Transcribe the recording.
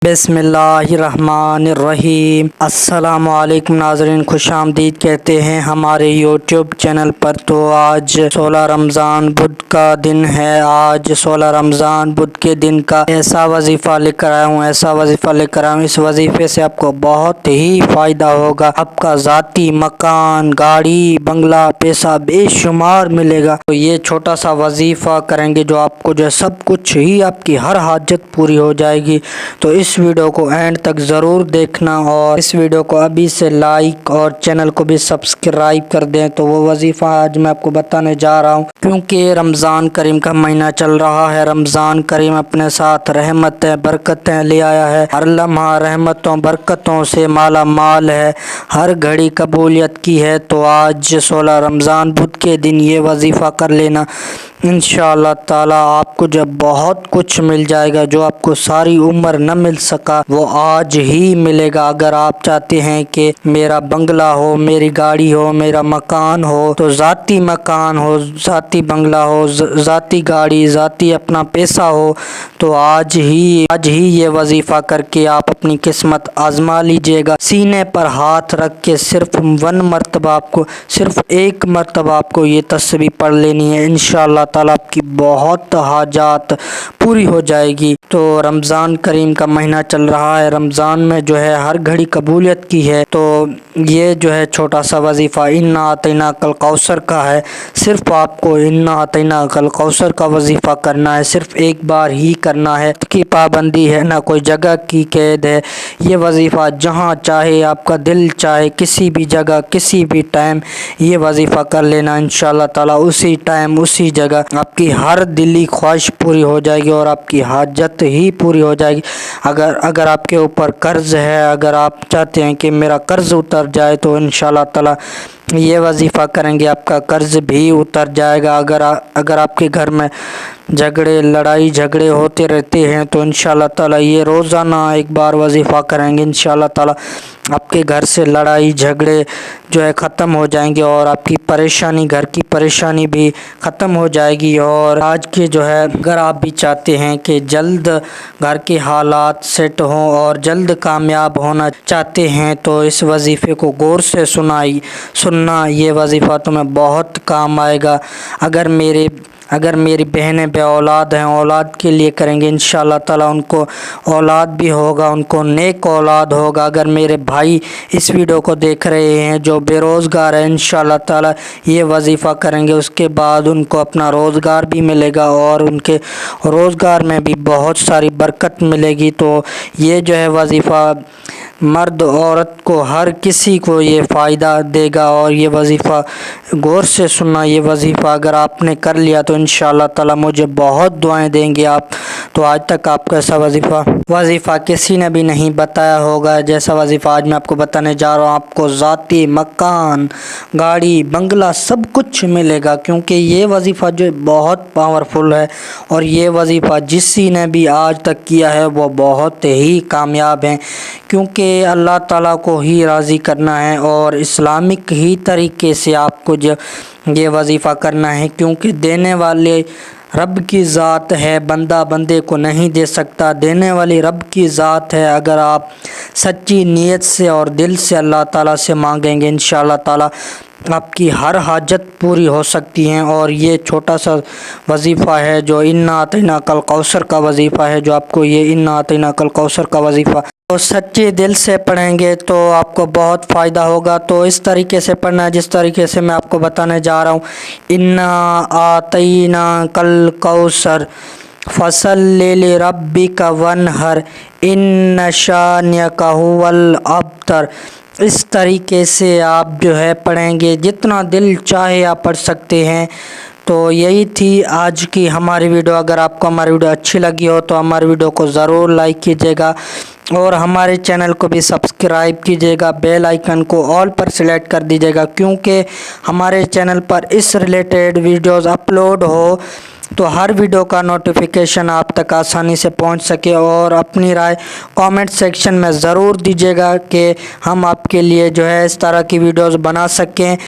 بسم اللہ الرحمن الرحیم۔ السلام علیکم ناظرین، خوش آمدید کہتے ہیں ہمارے یوٹیوب چینل پر۔ تو آج 16 رمضان بدھ کا دن ہے۔ آج 16 رمضان بدھ کے دن کا ایسا وظیفہ لے کر آیا ہوں اس وظیفے سے آپ کو بہت ہی فائدہ ہوگا۔ آپ کا ذاتی مکان، گاڑی، بنگلہ، پیسہ بے شمار ملے گا۔ تو یہ چھوٹا سا وظیفہ کریں گے جو آپ کو سب کچھ ہی آپ کی ہر حاجت پوری ہو جائے گی۔ تو اس ویڈیو کو اینڈ تک ضرور دیکھنا اور اس ویڈیو کو ابھی سے لائک اور چینل کو بھی سبسکرائب کر دیں۔ تو وہ وظیفہ آج میں آپ کو بتانے جا رہا ہوں، کیونکہ رمضان کریم کا مہینہ چل رہا ہے۔ رمضان کریم اپنے ساتھ رحمتیں برکتیں لے آیا ہے۔ ہر لمحہ رحمتوں برکتوں سے مالا مال ہے، ہر گھڑی قبولیت کی ہے۔ تو آج 16 رمضان بدھ کے دن یہ وظیفہ کر لینا، انشاءاللہ تعالی آپ کو جب بہت کچھ مل جائے گا جو آپ کو ساری عمر نہ مل سکا، وہ آج ہی ملے گا۔ اگر آپ چاہتے ہیں کہ میرا بنگلہ ہو، میری گاڑی ہو، میرا مکان ہو، تو ذاتی مکان ہو، ذاتی بنگلہ ہو، ذاتی گاڑی، ذاتی اپنا پیسہ ہو، تو آج ہی یہ وظیفہ کر کے آپ اپنی قسمت آزما لیجئے گا۔ سینے پر ہاتھ رکھ کے صرف ایک مرتبہ آپ کو یہ تسبیح پڑھ لینی ہے، انشاءاللہ تعالی آپ کی بہت حاجات پوری ہو جائے گی۔ تو رمضان کریم کا مہینہ چل رہا ہے، رمضان میں ہر گھڑی قبولیت کی ہے۔ تو یہ چھوٹا سا وظیفہ انا اعطیناک الکوثر کا ہے۔ صرف آپ کو انا اعطیناک الکوثر کا وظیفہ کرنا ہے، صرف ایک بار ہی کرنا ہے۔ اس کی پابندی ہے، نہ کوئی جگہ کی قید ہے۔ یہ وظیفہ جہاں چاہے، آپ کا دل چاہے، کسی بھی جگہ کسی بھی ٹائم یہ وظیفہ کر لینا، انشاءاللہ تعالی اسی ٹائم اسی جگہ آپ کی ہر دلی خواہش پوری ہو جائے گی اور آپ کی حاجت ہی پوری ہو جائے گی۔ اگر آپ کے اوپر قرض ہے، اگر آپ چاہتے ہیں کہ میرا قرض اتر جائے، تو انشاءاللہ تعالی یہ وظیفہ کریں گے آپ کا قرض بھی اتر جائے گا۔ اگر آپ کے گھر میں لڑائی جھگڑے ہوتے رہتے ہیں، تو انشاءاللہ تعالی یہ روزانہ ایک بار وظیفہ کریں گے، انشاءاللہ تعالی آپ کے گھر سے لڑائی جھگڑے ختم ہو جائیں گے اور آپ کی پریشانی، گھر کی پریشانی بھی ختم ہو جائے گی۔ اور آج کے اگر آپ بھی چاہتے ہیں کہ جلد گھر کے حالات سیٹ ہوں اور جلد کامیاب ہونا چاہتے ہیں، تو اس وظیفے کو غور سے سننا، یہ وظیفہ تمہیں بہت کام آئے گا۔ اگر میری بہنیں بے اولاد ہیں، اولاد کے لیے کریں گے، انشاءاللہ تعالی ان کو اولاد بھی ہوگا، ان کو نیک اولاد ہوگا۔ اگر میرے بھائی اس ویڈیو کو دیکھ رہے ہیں جو بے روزگار ہیں، انشاءاللہ تعالی یہ وظیفہ کریں گے، اس کے بعد ان کو اپنا روزگار بھی ملے گا اور ان کے روزگار میں بھی بہت ساری برکت ملے گی۔ تو یہ وظیفہ مرد عورت کو ہر کسی کو یہ فائدہ دے گا، اور یہ وظیفہ غور سے سننا۔ یہ وظیفہ اگر آپ نے کر لیا تو انشاءاللہ تعالی مجھے بہت دعائیں دیں گے آپ۔ تو آج تک آپ کو ایسا وظیفہ کسی نے بھی نہیں بتایا ہوگا جیسا وظیفہ آج میں آپ کو بتانے جا رہا ہوں۔ آپ کو ذاتی مکان، گاڑی، بنگلہ سب کچھ ملے گا، کیونکہ یہ وظیفہ بہت پاورفل ہے، اور یہ وظیفہ جسی نے بھی آج تک کیا ہے وہ بہت ہی کامیاب ہیں، کیونکہ اللہ تعالیٰ کو ہی راضی کرنا ہے اور اسلامک ہی طریقے سے آپ کو یہ وظیفہ کرنا ہے، کیونکہ دینے والے رب کی ذات ہے، بندہ بندے کو نہیں دے سکتا۔ دینے والی رب کی ذات ہے۔ اگر آپ سچی نیت سے اور دل سے اللہ تعالیٰ سے مانگیں گے، انشاءاللہ تعالیٰ آپ کی ہر حاجت پوری ہو سکتی ہیں۔ اور یہ چھوٹا سا وظیفہ ہے جو انا اعطیناک الکوثر کا وظیفہ ہے، جو آپ کو یہ انا اعطیناک الکوثر کا وظیفہ تو سچے دل سے پڑھیں گے تو آپ کو بہت فائدہ ہوگا۔ تو اس طریقے سے پڑھنا ہے جس طریقے سے میں آپ کو بتانے جا رہا ہوں۔ انا اعطیناک الکوثر فصلی لربک وانحر ان شانئک ھو الابتر۔ اس طریقے سے آپ پڑھیں گے، جتنا دل چاہے آپ پڑھ سکتے ہیں۔ تو یہی تھی آج کی ہماری ویڈیو۔ اگر آپ کو ہماری ویڈیو اچھی لگی ہو تو ہماری ویڈیو کو ضرور لائک کیجیے گا اور ہمارے چینل کو بھی سبسکرائب کیجیے گا، بیل آئیکن کو آل پر سلیکٹ کر دیجیے گا، کیونکہ ہمارے چینل پر اس ریلیٹڈ ویڈیوز اپلوڈ ہو تو ہر ویڈیو کا نوٹیفیکیشن آپ تک آسانی سے پہنچ سکے۔ اور اپنی رائے کامنٹ سیکشن میں ضرور دیجیے گا کہ ہم آپ کے لیے اس طرح کی ویڈیوز بنا سکیں۔